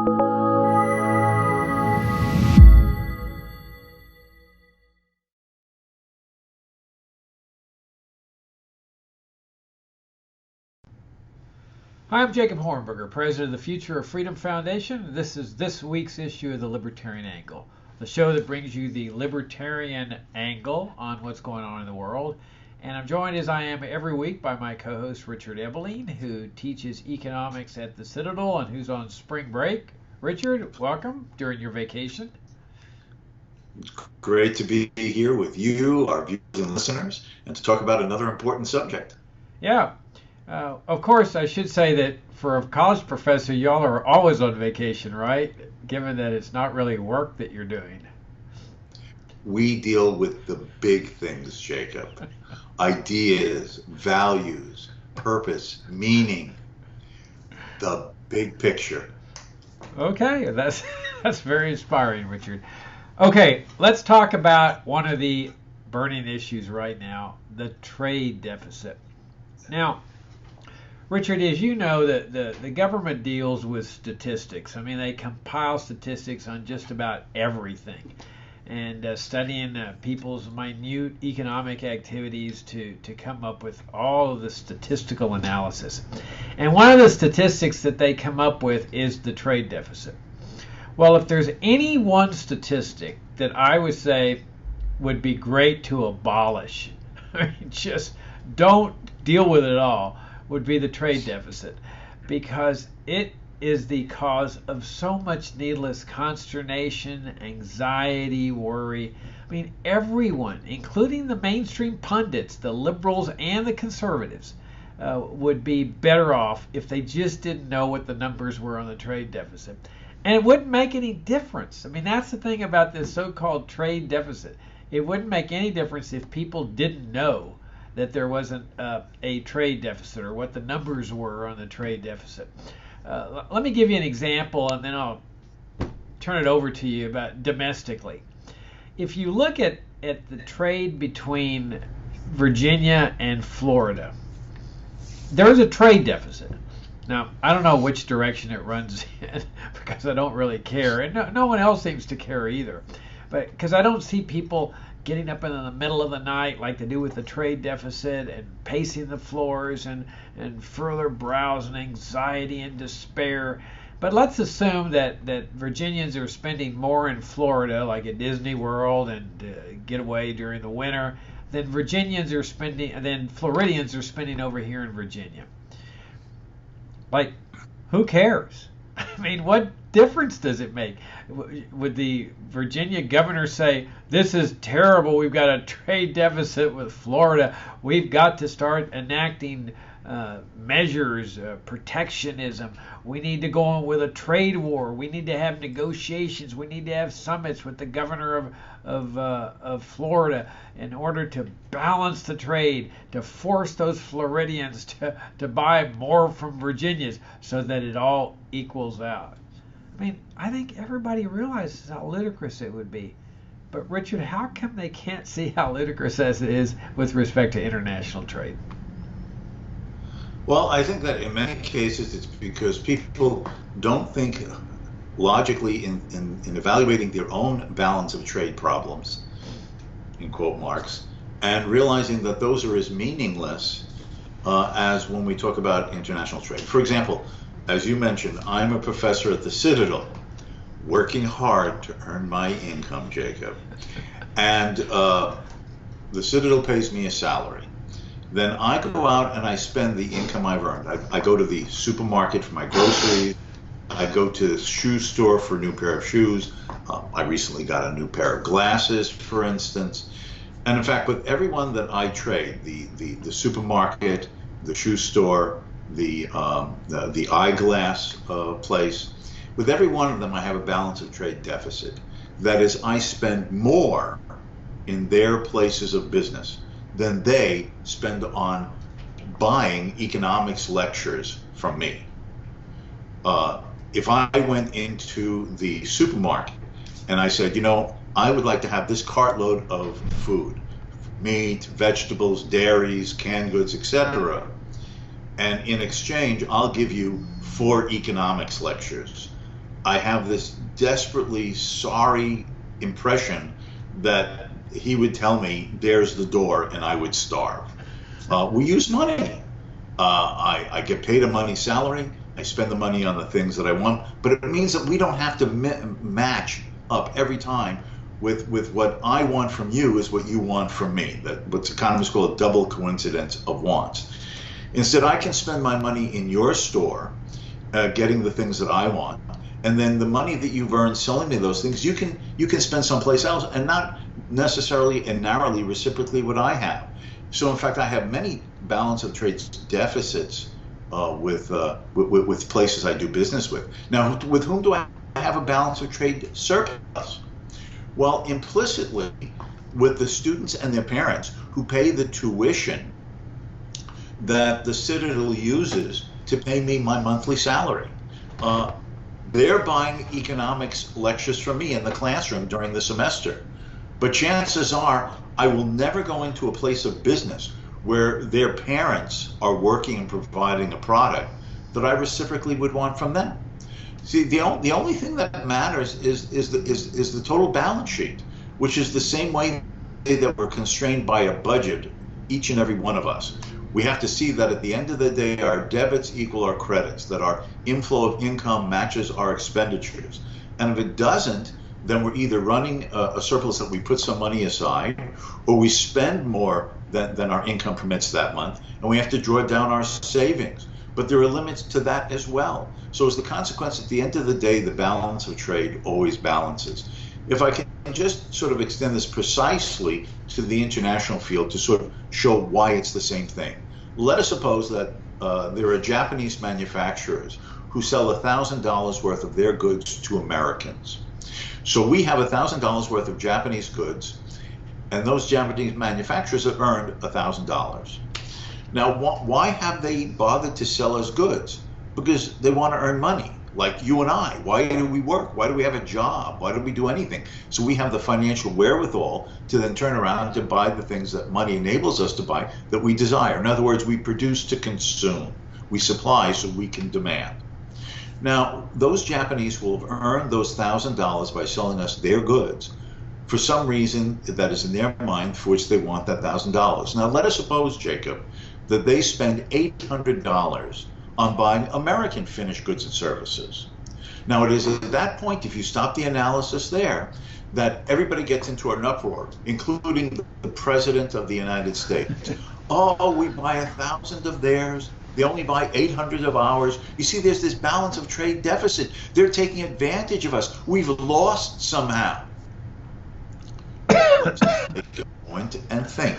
Hi, I'm Jacob Hornberger, president of the Future of Freedom Foundation. This is this week's issue of the Libertarian Angle, the show that brings you the libertarian angle on what's going on in the world. And I'm joined as I am every week by my co-host Richard Ebeling, who teaches economics at the Citadel and who's on spring break. Richard, welcome during your vacation. It's great to be here with you, our viewers and listeners, and to talk about another important subject. Yeah. Of course, I should say that for a college professor, y'all are always on vacation, right? Given that it's not really work that you're doing. We deal with the big things, Jacob. Ideas, values, purpose, meaning, the big picture. Okay, that's very inspiring, Richard. Okay, let's talk about one of the burning issues right now, the trade deficit. Now, Richard, as you know, the government deals with statistics. I mean, they compile statistics on just about everything, and studying people's minute economic activities to come up with all of the statistical analysis. And one of the statistics that they come up with is the trade deficit. Well, if there's any one statistic that I would say would be great to abolish, I mean, just don't deal with it at all, would be the trade deficit, because it is the cause of so much needless consternation, anxiety, worry. I mean, everyone, including the mainstream pundits, the liberals and the conservatives, would be better off if they just didn't know what the numbers were on the trade deficit. And it wouldn't make any difference. I mean, that's the thing about this so-called trade deficit. It wouldn't make any difference if people didn't know that there wasn't a trade deficit or what the numbers were on the trade deficit. Let me give you an example, and then I'll turn it over to you about domestically. If you look at the trade between Virginia and Florida, there's a trade deficit. Now, I don't know which direction it runs in because I don't really care, and no one else seems to care either. But because I don't see people getting up in the middle of the night like they do with the trade deficit and pacing the floors and further browsing anxiety and despair. But let's assume that Virginians are spending more in Florida, like at Disney World and get away during the winter, than Floridians are spending over here in Virginia. Like, who cares? I mean, what difference does it make? Would the Virginia governor say, this is terrible, we've got a trade deficit with Florida, we've got to start enacting measures, protectionism, we need to go on with a trade war, we need to have negotiations, we need to have summits with the governor of Florida in order to balance the trade, to force those Floridians to buy more from Virginians so that it all equals out. I mean, I think everybody realizes how ludicrous it would be. But Richard, how come they can't see how ludicrous it is with respect to international trade? Well, I think that in many cases it's because people don't think logically in evaluating their own balance of trade problems, in quote marks, and realizing that those are as meaningless as when we talk about international trade. For example, as you mentioned, I'm a professor at the Citadel, working hard to earn my income, Jacob. And the Citadel pays me a salary. Then I go out and I spend the income I've earned. I go to the supermarket for my groceries. I go to the shoe store for a new pair of shoes. I recently got a new pair of glasses, for instance. And in fact, with everyone that I trade, the supermarket, the shoe store, the eyeglass place, with every one of them I have a balance of trade deficit. That is, I spend more in their places of business than they spend on buying economics lectures from me. If I went into the supermarket and I said, you know, I would like to have this cartload of food, meat, vegetables, dairies, canned goods, etc., and in exchange, I'll give you 4 economics lectures. I have this desperately sorry impression that he would tell me, there's the door, and I would starve. We use money. I get paid a money salary. I spend the money on the things that I want, but it means that we don't have to match up every time with what I want from you is what you want from me. That what economists call a double coincidence of wants. Instead, I can spend my money in your store, getting the things that I want, and then the money that you've earned selling me those things, you can spend someplace else, and not necessarily and narrowly reciprocally what I have. So, in fact, I have many balance of trade deficits with places I do business with. Now, with whom do I have a balance of trade surplus? Well, implicitly, with the students and their parents who pay the tuition that the Citadel uses to pay me my monthly salary. They're buying economics lectures from me in the classroom during the semester. But chances are I will never go into a place of business where their parents are working and providing a product that I reciprocally would want from them. See, the only thing that matters is the total balance sheet, which is the same way that we're constrained by a budget, each and every one of us. We have to see that at the end of the day, our debits equal our credits, that our inflow of income matches our expenditures. And if it doesn't, then we're either running a surplus that we put some money aside, or we spend more than our income permits that month, and we have to draw down our savings. But there are limits to that as well. So as the consequence, at the end of the day, the balance of trade always balances. If I can just sort of extend this precisely to the international field to sort of show why it's the same thing. Let us suppose that there are Japanese manufacturers who sell $1,000 worth of their goods to Americans. So we have $1,000 worth of Japanese goods, and those Japanese manufacturers have earned $1,000. Now, why have they bothered to sell us goods? Because they want to earn money, like you and I. Why do we work? Why do we have a job? Why do we do anything? So we have the financial wherewithal to then turn around to buy the things that money enables us to buy that we desire. In other words, we produce to consume. We supply so we can demand. Now, those Japanese will have earned those $1,000 by selling us their goods for some reason that is in their mind for which they want that $1,000. Now, let us suppose, Jacob, that they spend $800 on buying American finished goods and services. Now, it is at that point, if you stop the analysis there, that everybody gets into an uproar, including the President of the United States. Oh, we buy 1,000 of theirs. They only buy 800 of ours. You see, there's this balance of trade deficit. They're taking advantage of us. We've lost somehow. Let's take a point and think.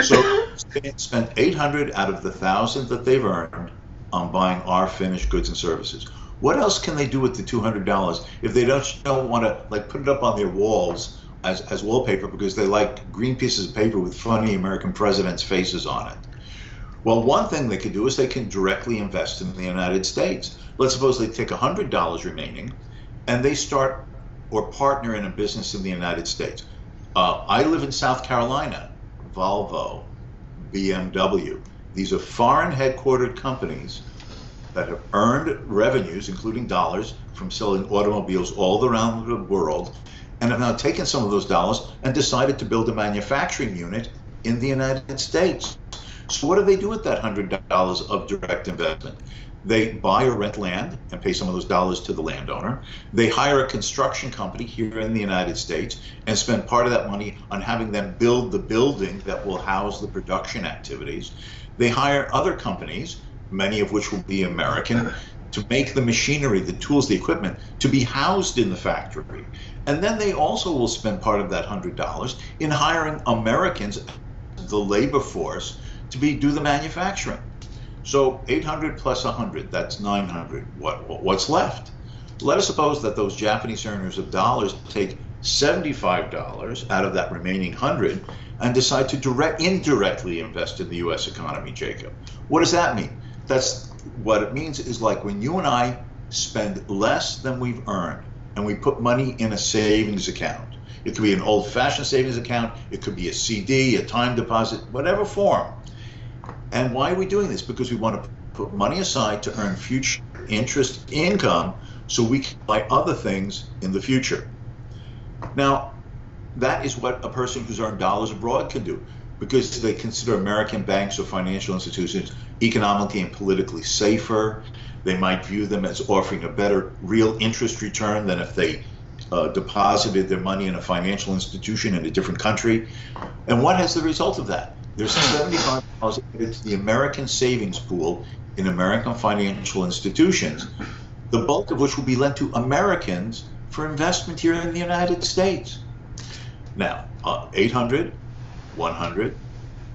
So they spent 800 out of the 1,000 that they've earned on buying our finished goods and services. What else can they do with the $200 if they don't want to like put it up on their walls as wallpaper because they like green pieces of paper with funny American presidents' faces on it? Well, one thing they could do is they can directly invest in the United States. Let's suppose they take $100 remaining and they start or partner in a business in the United States. I live in South Carolina. Volvo, BMW. These are foreign headquartered companies that have earned revenues, including dollars, from selling automobiles all around the world, and have now taken some of those dollars and decided to build a manufacturing unit in the United States. So what do they do with that $100 of direct investment? They buy or rent land and pay some of those dollars to the landowner. They hire a construction company here in the United States and spend part of that money on having them build the building that will house the production activities. They hire other companies, many of which will be American, to make the machinery, the tools, the equipment, to be housed in the factory. And then they also will spend part of that $100 in hiring Americans, the labor force, to do the manufacturing. So 800 plus 100, that's 900. What's left? Let us suppose that those Japanese earners of dollars take $75 out of that remaining 100 and decide to indirectly invest in the U.S. economy, Jacob. What does that mean? That's what it means is like when you and I spend less than we've earned and we put money in a savings account. It could be an old-fashioned savings account. It could be a CD, a time deposit, whatever form. And why are we doing this? Because we want to put money aside to earn future interest income so we can buy other things in the future. Now, that is what a person who's earned dollars abroad can do, because they consider American banks or financial institutions economically and politically safer. They might view them as offering a better real interest return than if they deposited their money in a financial institution in a different country. And what has the result of that? There's $75 added to the American savings pool in American financial institutions, the bulk of which will be lent to Americans for investment here in the United States. Now, 800, 100,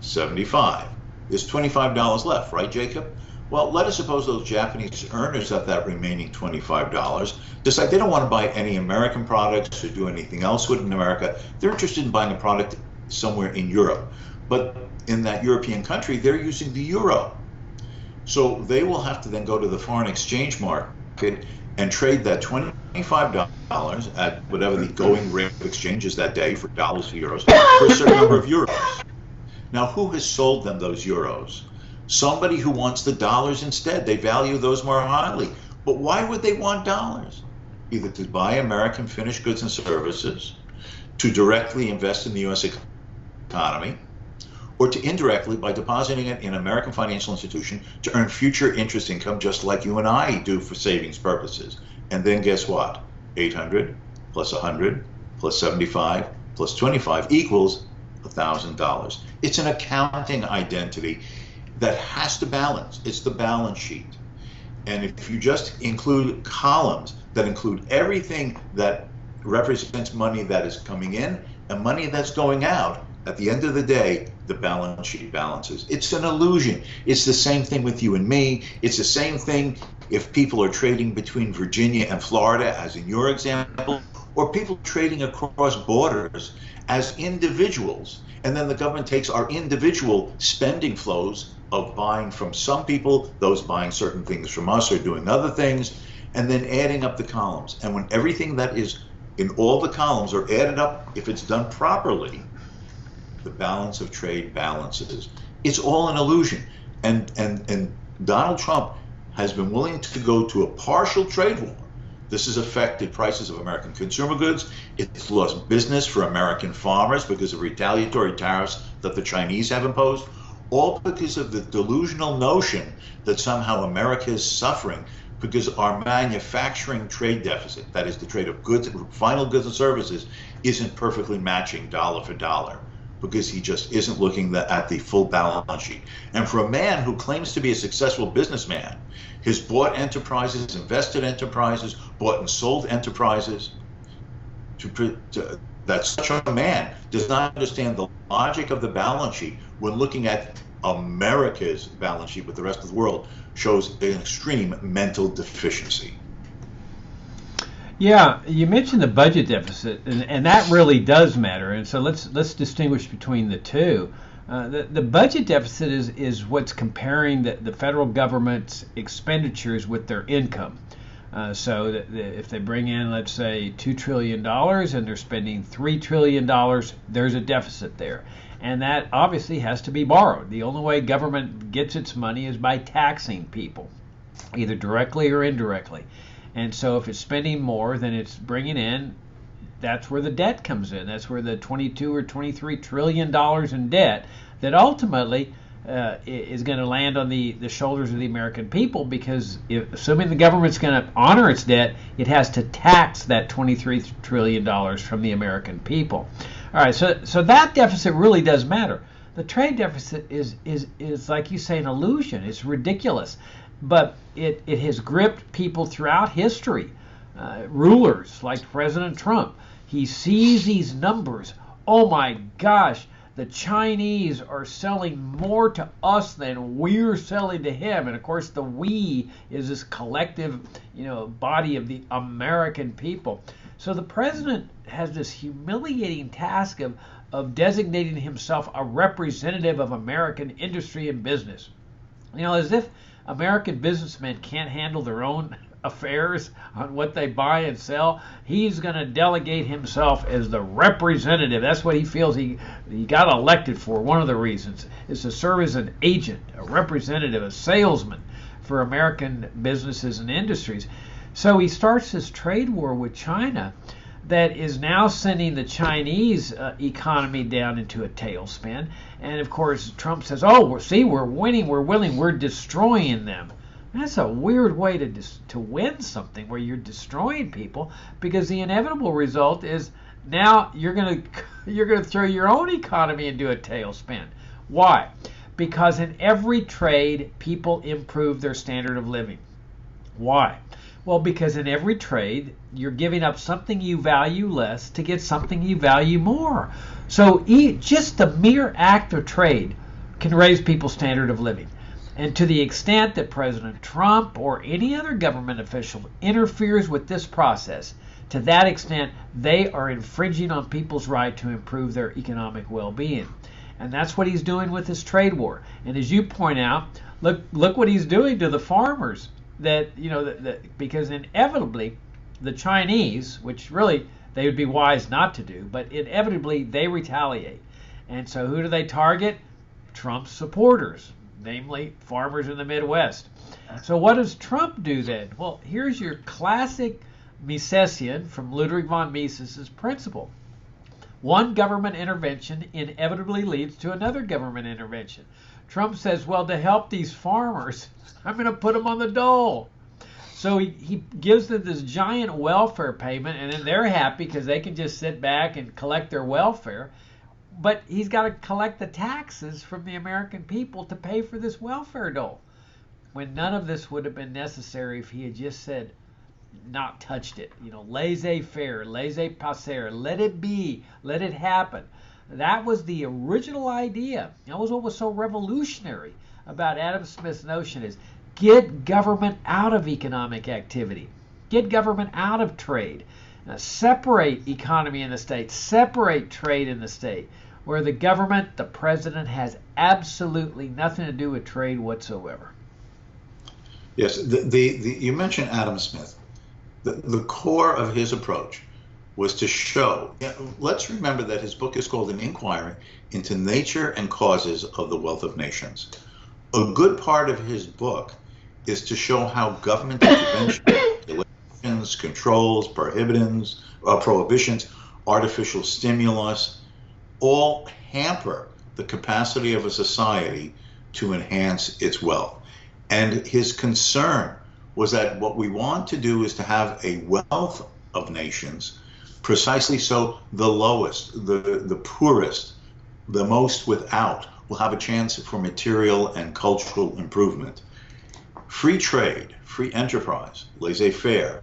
75. There's $25 left, right, Jacob? Well, let us suppose those Japanese earners of that remaining $25 decide they don't want to buy any American products or do anything else with in America. They're interested in buying a product somewhere in Europe. But in that European country, they're using the euro. So they will have to then go to the foreign exchange market and trade that $25 at whatever the going rate of exchange is that day for dollars to euros for a certain number of euros. Now, who has sold them those euros? Somebody who wants the dollars instead. They value those more highly. But why would they want dollars? Either to buy American finished goods and services, to directly invest in the U.S. economy, or to indirectly, by depositing it in an American financial institution, to earn future interest income just like you and I do for savings purposes. And then guess what? 800 plus 100 plus 75 plus 25 equals $1,000. It's an accounting identity that has to balance. It's the balance sheet. And if you just include columns that include everything that represents money that is coming in and money that's going out, at the end of the day, the balance sheet balances. It's an illusion. It's the same thing with you and me. It's the same thing if people are trading between Virginia and Florida, as in your example, or people trading across borders as individuals. And then the government takes our individual spending flows of buying from some people, those buying certain things from us or doing other things, and then adding up the columns. And when everything that is in all the columns are added up, if it's done properly, the balance of trade balances. It's all an illusion. And Donald Trump has been willing to go to a partial trade war. This has affected prices of American consumer goods. It's lost business for American farmers because of retaliatory tariffs that the Chinese have imposed, all because of the delusional notion that somehow America is suffering because our manufacturing trade deficit, that is the trade of goods, final goods and services, isn't perfectly matching dollar for dollar, because he just isn't looking at the full balance sheet. And for a man who claims to be a successful businessman, has bought enterprises, invested enterprises, bought and sold enterprises, that such a man does not understand the logic of the balance sheet when looking at America's balance sheet with the rest of the world, shows an extreme mental deficiency. Yeah, you mentioned the budget deficit, and that really does matter. And so let's distinguish between the two. The budget deficit is what's comparing the federal government's expenditures with their income. So if they bring in, let's say, $2 trillion and they're spending $3 trillion, there's a deficit there. And that obviously has to be borrowed. The only way government gets its money is by taxing people, either directly or indirectly. And so if it's spending more than it's bringing in, that's where the debt comes in. That's where the $22 or $23 trillion in debt that ultimately is going to land on the shoulders of the American people, because assuming the government's going to honor its debt, it has to tax that $23 trillion from the American people. All right, so that deficit really does matter. The trade deficit is like you say, an illusion. It's ridiculous. But it has gripped people throughout history. Rulers like President Trump, he sees these numbers. Oh my gosh, the Chinese are selling more to us than we're selling to him. And of course, the we is this collective, body of the American people. So the president has this humiliating task of designating himself a representative of American industry and business. As if American businessmen can't handle their own affairs on what they buy and sell. He's going to delegate himself as the representative. That's what he feels he got elected for. One of the reasons is to serve as an agent, a representative, a salesman for American businesses and industries. So he starts this trade war with China that is now sending the Chinese economy down into a tailspin. And of course, Trump says, "Oh, we're winning, we're destroying them." That's a weird way to win something where you're destroying people, because the inevitable result is now you're gonna throw your own economy into a tailspin. Why? Because in every trade, people improve their standard of living. Why? Well, because in every trade, you're giving up something you value less to get something you value more. So just the mere act of trade can raise people's standard of living. And to the extent that President Trump or any other government official interferes with this process, to that extent, they are infringing on people's right to improve their economic well-being. And that's what he's doing with this trade war. And as you point out, look what he's doing to the farmers. Because inevitably the Chinese, which really they would be wise not to do, but inevitably they retaliate. And so who do they target? Trump's supporters, namely farmers in the Midwest. So what does Trump do then? Well, here's your classic Misesian from Ludwig von Mises's principle. One government intervention inevitably leads to another government intervention. Trump says, well, to help these farmers, I'm going to put them on the dole. So he gives them this giant welfare payment, and then they're happy because they can just sit back and collect their welfare. But he's got to collect the taxes from the American people to pay for this welfare dole, when none of this would have been necessary if he had just said, not touched it. Laissez-faire, laissez-passer, let it be, let it happen. That was the original idea. That was what was so revolutionary about Adam Smith's notion, is get government out of economic activity. Get government out of trade. Separate economy in the state. Separate trade in the state. Where the government, the president, has absolutely nothing to do with trade whatsoever. Yes, you mentioned Adam Smith. The core of his approach was to show, let's remember that his book is called An Inquiry into Nature and Causes of the Wealth of Nations. A good part of his book is to show how government intervention, regulations, controls, prohibitions, artificial stimulus, all hamper the capacity of a society to enhance its wealth. And his concern was that what we want to do is to have a wealth of nations, precisely so the lowest, the poorest, the most without will have a chance for material and cultural improvement. Free trade, free enterprise, laissez-faire,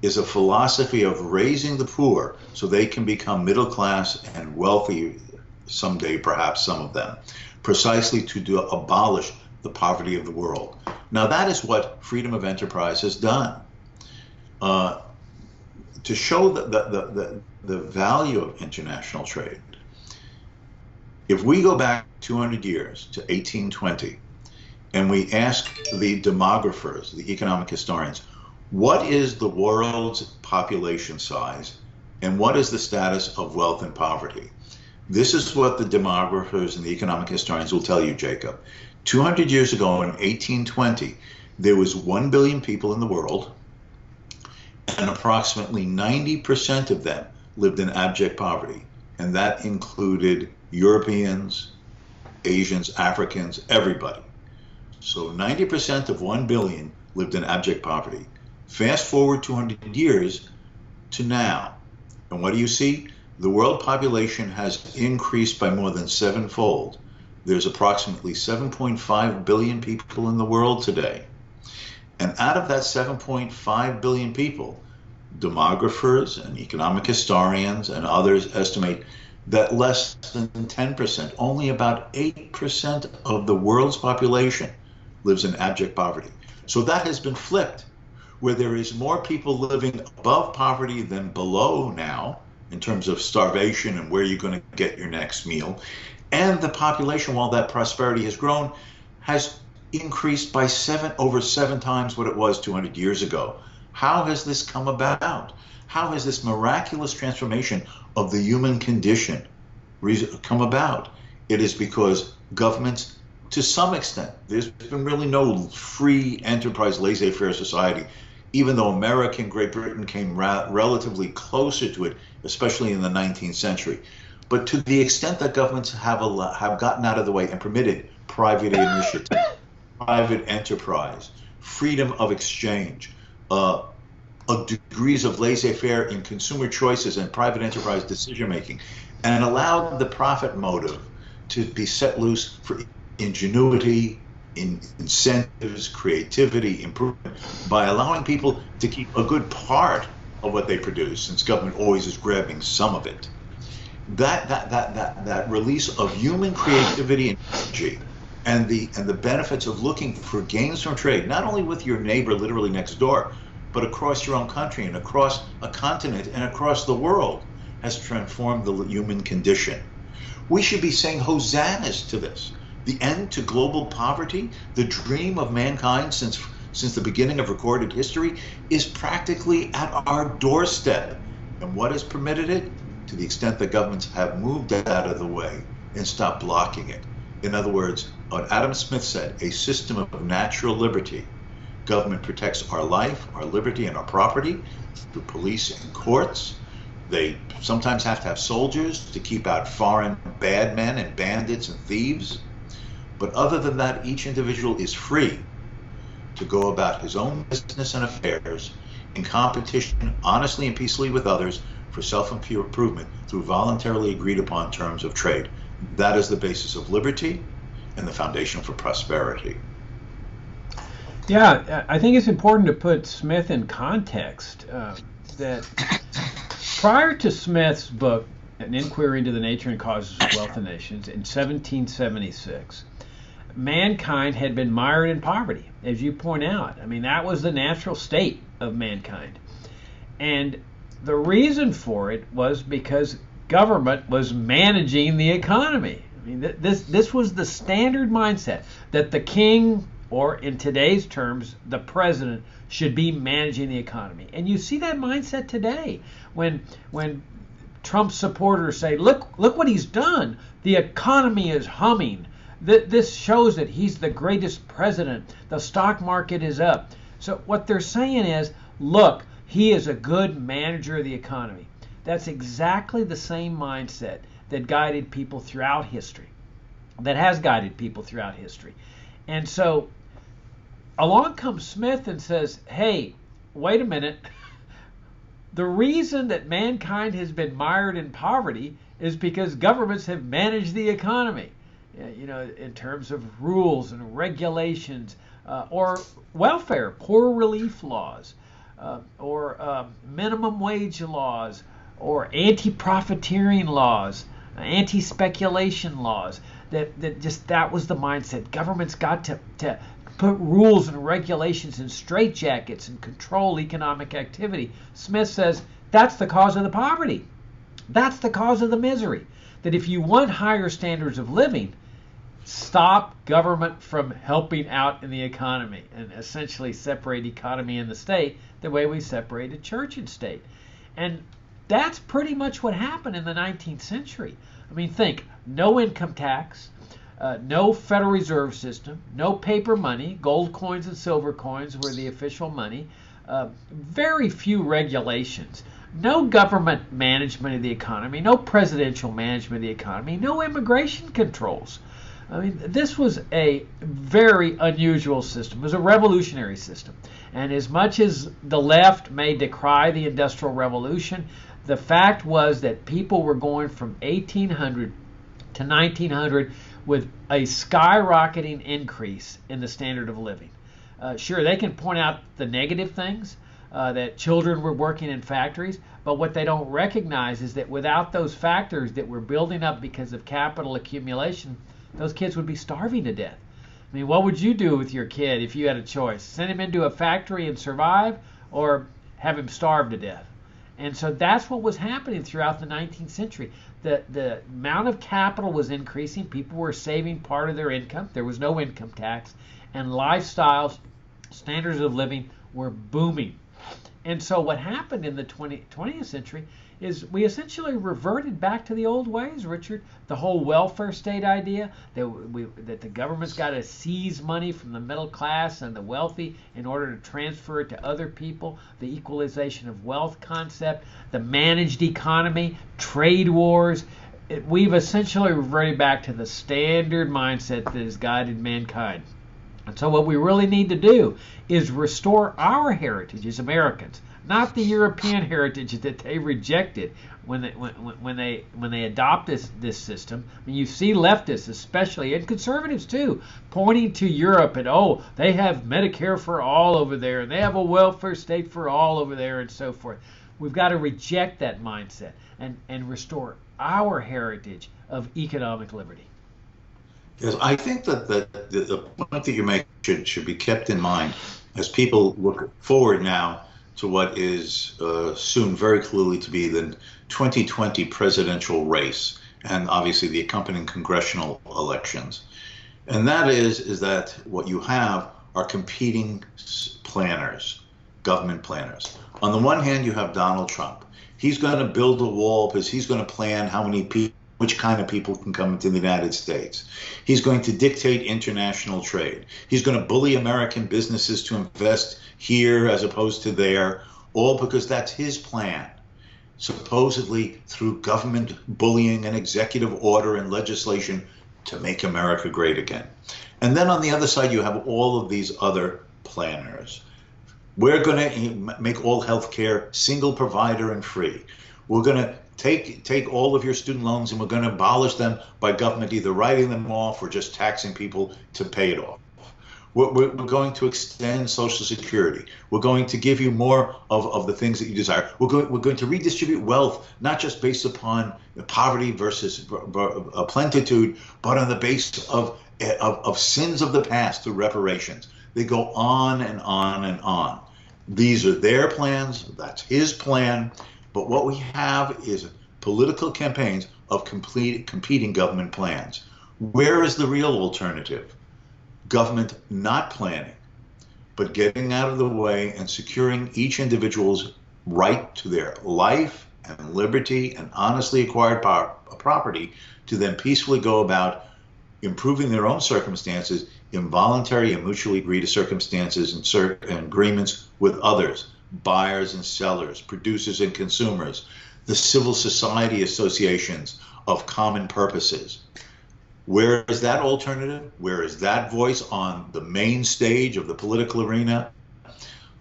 is a philosophy of raising the poor so they can become middle class and wealthy someday, perhaps some of them, precisely to abolish the poverty of the world. Now that is what freedom of enterprise has done. To show the value of international trade, if we go back 200 years to 1820 and we ask the demographers, the economic historians, what is the world's population size and what is the status of wealth and poverty? This is what the demographers and the economic historians will tell you, Jacob. 200 years ago in 1820, there was 1 billion people in the world, and approximately 90% of them lived in abject poverty. And that included Europeans, Asians, Africans, everybody. So 90% of 1 billion lived in abject poverty. Fast forward 200 years to now. And what do you see? The world population has increased by more than 7-fold. There's approximately 7.5 billion people in the world today. And out of that 7.5 billion people, demographers and economic historians and others estimate that less than 10%, only about 8% of the world's population lives in abject poverty. So that has been flipped, where there is more people living above poverty than below now, in terms of starvation and where you're going to get your next meal. And the population, while that prosperity has grown, has increased by over 7 times what it was 200 years ago. How has this come about? How has this miraculous transformation of the human condition come about? It is because governments, to some extent, there's been really no free enterprise laissez-faire society, even though America and Great Britain came relatively closer to it, especially in the 19th century. But to the extent that governments have gotten out of the way and permitted private initiative, private enterprise, freedom of exchange, degrees of laissez-faire in consumer choices and private enterprise decision-making, and allowed the profit motive to be set loose for ingenuity, incentives, creativity, improvement, by allowing people to keep a good part of what they produce, since government always is grabbing some of it. That release of human creativity and energy, and the benefits of looking for gains from trade, not only with your neighbor literally next door, but across your own country and across a continent and across the world, has transformed the human condition. We should be saying hosannas to this. The end to global poverty, the dream of mankind since the beginning of recorded history, is practically at our doorstep. And what has permitted it? To the extent that governments have moved out of the way and stopped blocking it. In other words, what Adam Smith said, a system of natural liberty. Government protects our life, our liberty, and our property through police and courts. They sometimes have to have soldiers to keep out foreign bad men and bandits and thieves. But other than that, each individual is free to go about his own business and affairs in competition, honestly and peacefully with others, for self-improvement through voluntarily agreed upon terms of trade. That is the basis of liberty and the foundation for prosperity. Yeah, I think it's important to put Smith in context. That prior to Smith's book, An Inquiry into the Nature and Causes of Wealth of Nations, in 1776, mankind had been mired in poverty, as you point out. I mean, that was the natural state of mankind. And the reason for it was because government was managing the economy. I mean, this was the standard mindset, that the king, or in today's terms, the president, should be managing the economy. And you see that mindset today when Trump supporters say, look what he's done. The economy is humming. This shows that he's the greatest president. The stock market is up. So what they're saying is, look, he is a good manager of the economy. That's exactly the same mindset that guided people throughout history, that has guided people throughout history. And so along comes Smith and says, hey, wait a minute. The reason that mankind has been mired in poverty is because governments have managed the economy, in terms of rules and regulations, or welfare, poor relief laws, or minimum wage laws, or anti-profiteering laws, anti-speculation laws. That was the mindset. Government's got to put rules and regulations and straitjackets and control economic activity. Smith says that's the cause of the poverty. That's the cause of the misery. That if you want higher standards of living, stop government from helping out in the economy, and essentially separate economy and the state the way we separated church and state. And that's pretty much what happened in the 19th century. I mean, think, no income tax, no Federal Reserve System, no paper money. Gold coins and silver coins were the official money. Very few regulations. No government management of the economy. No presidential management of the economy. No immigration controls. I mean, this was a very unusual system. It was a revolutionary system. And as much as the left may decry the Industrial Revolution, the fact was that people were going from 1800 to 1900 with a skyrocketing increase in the standard of living. Sure, they can point out the negative things, that children were working in factories, but what they don't recognize is that without those factors that were building up because of capital accumulation, those kids would be starving to death. I mean, what would you do with your kid if you had a choice? Send him into a factory and survive, or have him starve to death? And so that's what was happening throughout the 19th century. The amount of capital was increasing. People were saving part of their income. There was no income tax. And lifestyles, standards of living were booming. And so what happened in the 20th century is we essentially reverted back to the old ways, Richard. The whole welfare state idea that the government's got to seize money from the middle class and the wealthy in order to transfer it to other people, the equalization of wealth concept, the managed economy, trade wars. We've essentially reverted back to the standard mindset that has guided mankind. And so what we really need to do is restore our heritage as Americans, not the European heritage that they rejected when they adopt this system. I mean, you see leftists especially, and conservatives too, pointing to Europe and, oh, they have Medicare for all over there, and they have a welfare state for all over there, and so forth. We've got to reject that mindset and restore our heritage of economic liberty. Yes, I think that the point that you make should be kept in mind as people look forward now to what is soon very clearly to be the 2020 presidential race and obviously the accompanying congressional elections. And that is that what you have are competing planners, government planners. On the one hand, you have Donald Trump. He's going to build a wall because he's going to plan how many people, which kind of people can come into the United States. He's going to dictate international trade. He's going to bully American businesses to invest here as opposed to there, all because that's his plan, supposedly through government bullying and executive order and legislation to make America great again. And then on the other side, you have all of these other planners. We're going to make all healthcare single provider and free. We're going to take all of your student loans and we're going to abolish them by government either writing them off or just taxing people to pay it off. We're going to extend Social Security. We're going to give you more of the things that you desire. We're going to redistribute wealth, not just based upon poverty versus plenitude, but on the basis of sins of the past through reparations. They go on and on and on. These are their plans. That's his plan. But what we have is political campaigns of competing government plans. Where is the real alternative? Government not planning, but getting out of the way and securing each individual's right to their life and liberty and honestly acquired property to then peacefully go about improving their own circumstances in voluntary and mutually agreed circumstances and agreements with others, buyers and sellers, producers and consumers, the civil society associations of common purposes. Where is that alternative? Where is that voice on the main stage of the political arena?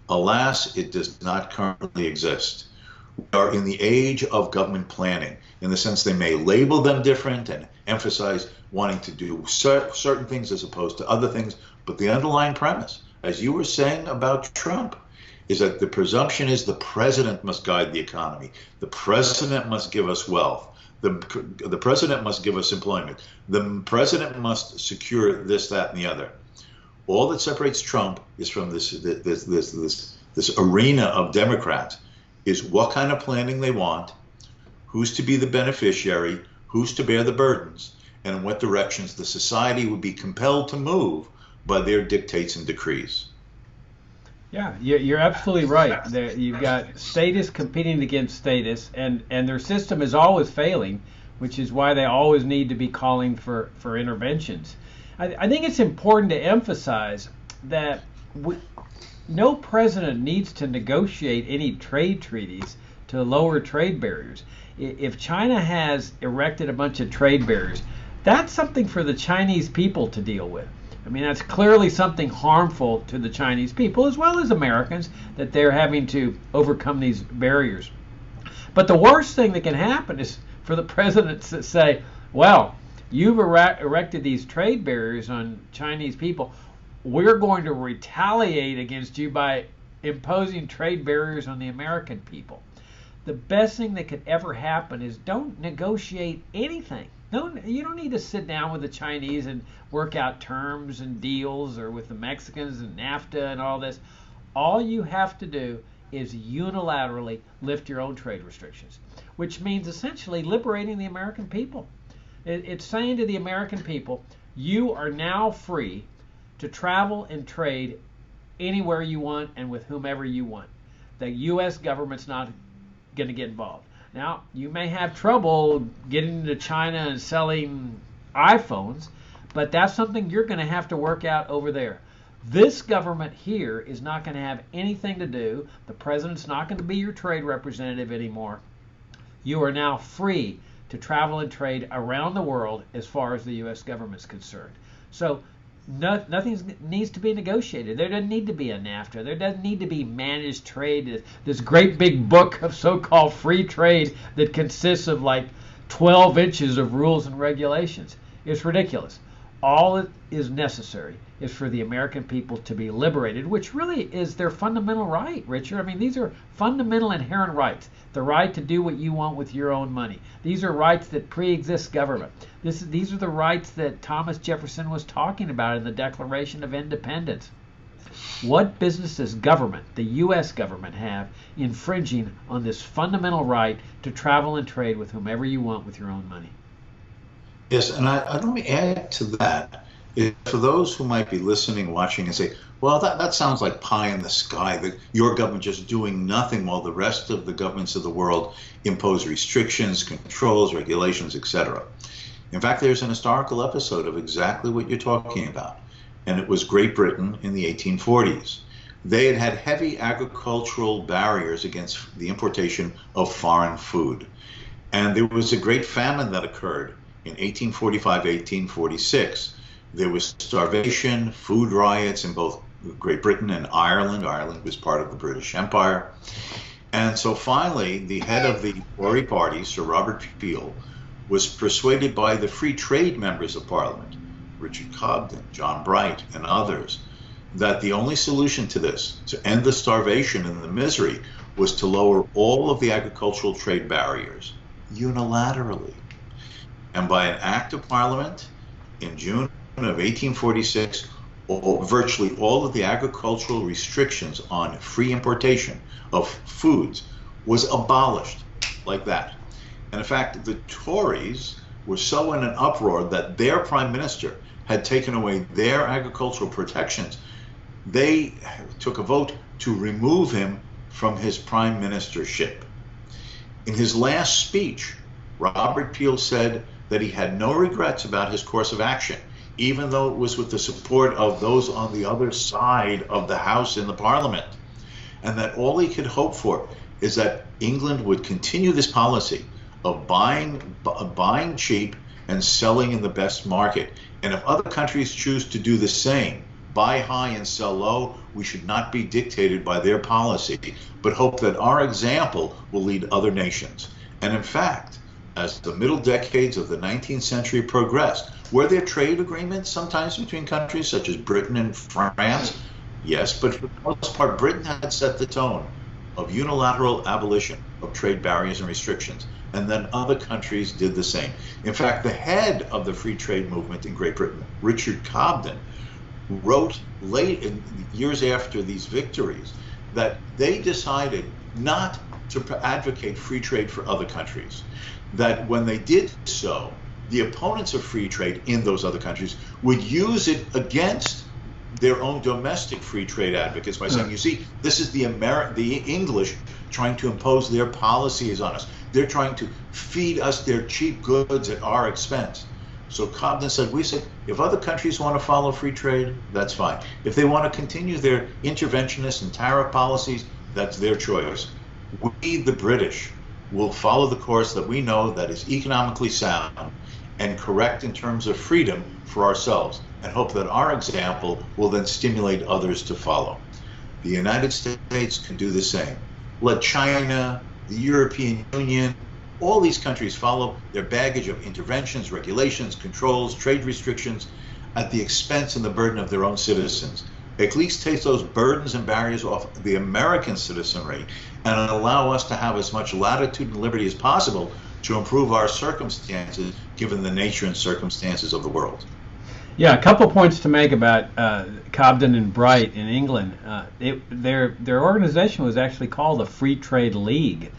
Alas, it does not currently exist. We are in the age of government planning, in the sense they may label them different and emphasize wanting to do certain things as opposed to other things, but the underlying premise, as you were saying about Trump, is that the presumption is the president must guide the economy. The president must give us wealth. The president must give us employment. The president must secure this, that, and the other. All that separates Trump is from this arena of Democrats is what kind of planning they want, who's to be the beneficiary, who's to bear the burdens, and in what directions the society would be compelled to move by their dictates and decrees. Yeah, you're absolutely right. You've got status competing against status, and their system is always failing, which is why they always need to be calling for interventions. I think it's important to emphasize that no president needs to negotiate any trade treaties to lower trade barriers. If China has erected a bunch of trade barriers, that's something for the Chinese people to deal with. I mean, that's clearly something harmful to the Chinese people as well as Americans, that they're having to overcome these barriers. But the worst thing that can happen is for the president to say, well, you've erected these trade barriers on Chinese people. We're going to retaliate against you by imposing trade barriers on the American people. The best thing that could ever happen is don't negotiate anything. You don't need to sit down with the Chinese and work out terms and deals, or with the Mexicans and NAFTA and all this. All you have to do is unilaterally lift your own trade restrictions, which means essentially liberating the American people. It's saying to the American people, you are now free to travel and trade anywhere you want and with whomever you want. the U.S. government's not going to get involved. Now, you may have trouble getting into China and selling iPhones, but that's something you're going to have to work out over there. This government here is not going to have anything to do. The president's not going to be your trade representative anymore. You are now free to travel and trade around the world as far as the U.S. government's concerned. So nothing needs to be negotiated. There doesn't need to be a NAFTA. There doesn't need to be managed trade, this great big book of so-called free trade that consists of like 12 inches of rules and regulations. It's ridiculous. All that is necessary is for the American people to be liberated, which really is their fundamental right, Richard. I mean, these are fundamental inherent rights. The right to do what you want with your own money. These are rights that pre-exist government. These are the rights that Thomas Jefferson was talking about in the Declaration of Independence. What business does government, the U.S. government, have infringing on this fundamental right to travel and trade with whomever you want with your own money? Yes, and let me add to that. For those who might be listening, watching, and say, well, that sounds like pie in the sky, that your government just doing nothing while the rest of the governments of the world impose restrictions, controls, regulations, etc. In fact, there's an historical episode of exactly what you're talking about, and it was Great Britain in the 1840s. They had heavy agricultural barriers against the importation of foreign food, and there was a great famine that occurred in 1845-1846. There was starvation, food riots in both Great Britain and Ireland. Ireland was part of the British Empire. And so finally, the head of the Tory party, Sir Robert Peel, was persuaded by the free trade members of Parliament, Richard Cobden, John Bright, and others, that the only solution to this, to end the starvation and the misery, was to lower all of the agricultural trade barriers unilaterally. And by an act of Parliament in June of 1846, virtually all of the agricultural restrictions on free importation of foods was abolished like that. And in fact, the Tories were so in an uproar that their prime minister had taken away their agricultural protections. They took a vote to remove him from his prime ministership. In his last speech, Robert Peel said that he had no regrets about his course of action, even though it was with the support of those on the other side of the House in the Parliament, and that all he could hope for is that England would continue this policy of buying cheap and selling in the best market. And if other countries choose to do the same, buy high and sell low, we should not be dictated by their policy, but hope that our example will lead other nations. And in fact, as the middle decades of the 19th century progressed, were there trade agreements sometimes between countries such as Britain and France? Yes, but for the most part, Britain had set the tone of unilateral abolition of trade barriers and restrictions, and then other countries did the same. In fact, the head of the free trade movement in Great Britain, Richard Cobden, wrote late in years after these victories that they decided not to advocate free trade for other countries. That when they did so, the opponents of free trade in those other countries would use it against their own domestic free trade advocates by saying, you see, this is the English trying to impose their policies on us. They're trying to feed us their cheap goods at our expense. So Cobden said, if other countries want to follow free trade, that's fine. If they want to continue their interventionist and tariff policies, that's their choice. We, the British, will follow the course that we know that is economically sound and correct in terms of freedom for ourselves, and hope that our example will then stimulate others to follow. The United States can do the same. Let China, the European Union, all these countries follow their baggage of interventions, regulations, controls, trade restrictions at the expense and the burden of their own citizens. At least take those burdens and barriers off the American citizenry and allow us to have as much latitude and liberty as possible to improve our circumstances given the nature and circumstances of the world. Yeah, a couple points to make about Cobden and Bright in England. Their organization was actually called the Free Trade League.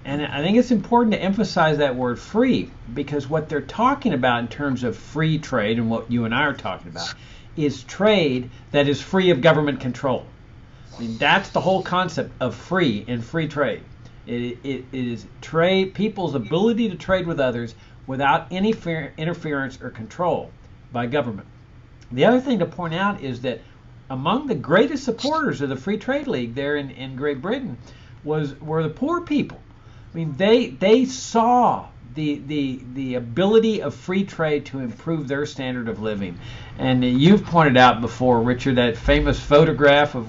And I think it's important to emphasize that word free, because what they're talking about in terms of free trade and what you and I are talking about is trade that is free of government control. I mean, that's the whole concept of free and free trade. It is trade, people's ability to trade with others without any interference or control by government. The other thing to point out is that among the greatest supporters of the Free Trade League there in Great Britain were the poor people. I mean, they saw the ability of free trade to improve their standard of living. And you've pointed out before, Richard, that famous photograph of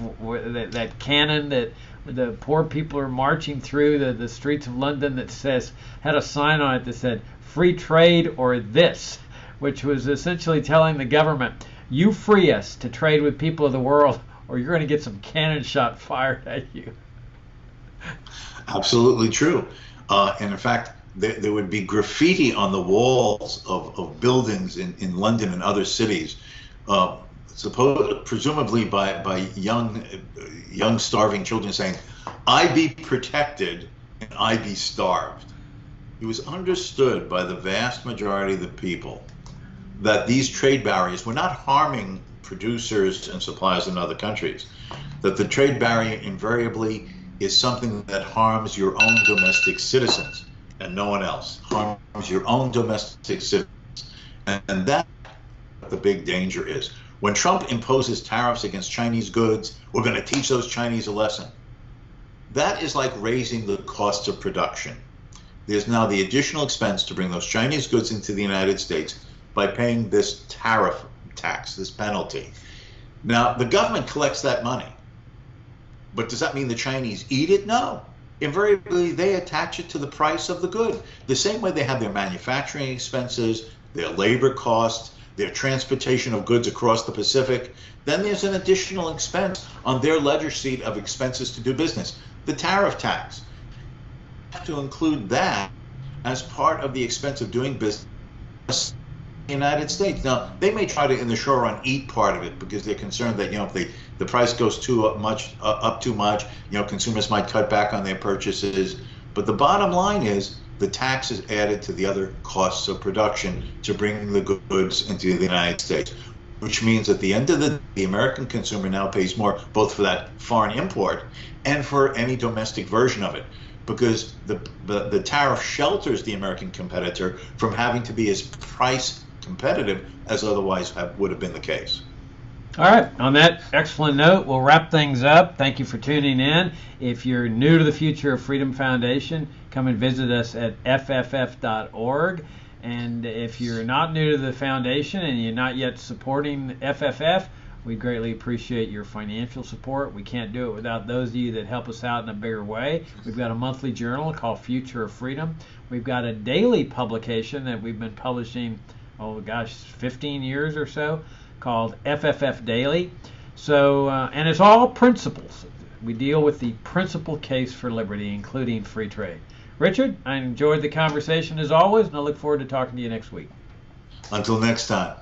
that cannon that the poor people are marching through the streets of London that had a sign on it that said "Free Trade or This," which was essentially telling the government, you free us to trade with people of the world, or you're going to get some cannon shot fired at you. Absolutely true. And in fact, there would be graffiti on the walls of buildings in London and other cities, presumably by young starving children saying, "I be protected and I be starved." It was understood by the vast majority of the people that these trade barriers were not harming producers and suppliers in other countries, that the trade barrier invariably is something that harms your own domestic citizens and no one else, harms your own domestic citizens. And that's what the big danger is. When Trump imposes tariffs against Chinese goods, we're going to teach those Chinese a lesson. That is like raising the costs of production. There's now the additional expense to bring those Chinese goods into the United States by paying this tariff tax, this penalty. Now, the government collects that money. But does that mean the Chinese eat it? No. Invariably, they attach it to the price of the good. The same way they have their manufacturing expenses, their labor costs, their transportation of goods across the Pacific. Then there's an additional expense on their ledger sheet of expenses to do business, the tariff tax. You have to include that as part of the expense of doing business in the United States. Now, they may try to, in the short run, eat part of it because they're concerned that, if the price goes up too much, consumers might cut back on their purchases. But the bottom line is the tax is added to the other costs of production to bring the goods into the United States, which means at the end of the American consumer now pays more both for that foreign import and for any domestic version of it, because the tariff shelters the American competitor from having to be as price competitive as otherwise would have been the case. All right, on that excellent note, we'll wrap things up. Thank you for tuning in. If you're new to the Future of Freedom Foundation, come and visit us at fff.org. And if you're not new to the foundation and you're not yet supporting FFF, we greatly appreciate your financial support. We can't do it without those of you that help us out in a bigger way. We've got a monthly journal called Future of Freedom. We've got a daily publication that we've been publishing, 15 years or so, called FFF Daily. So, and it's all principles. We deal with the principal case for liberty, including free trade. Richard, I enjoyed the conversation as always, and I look forward to talking to you next week. Until next time.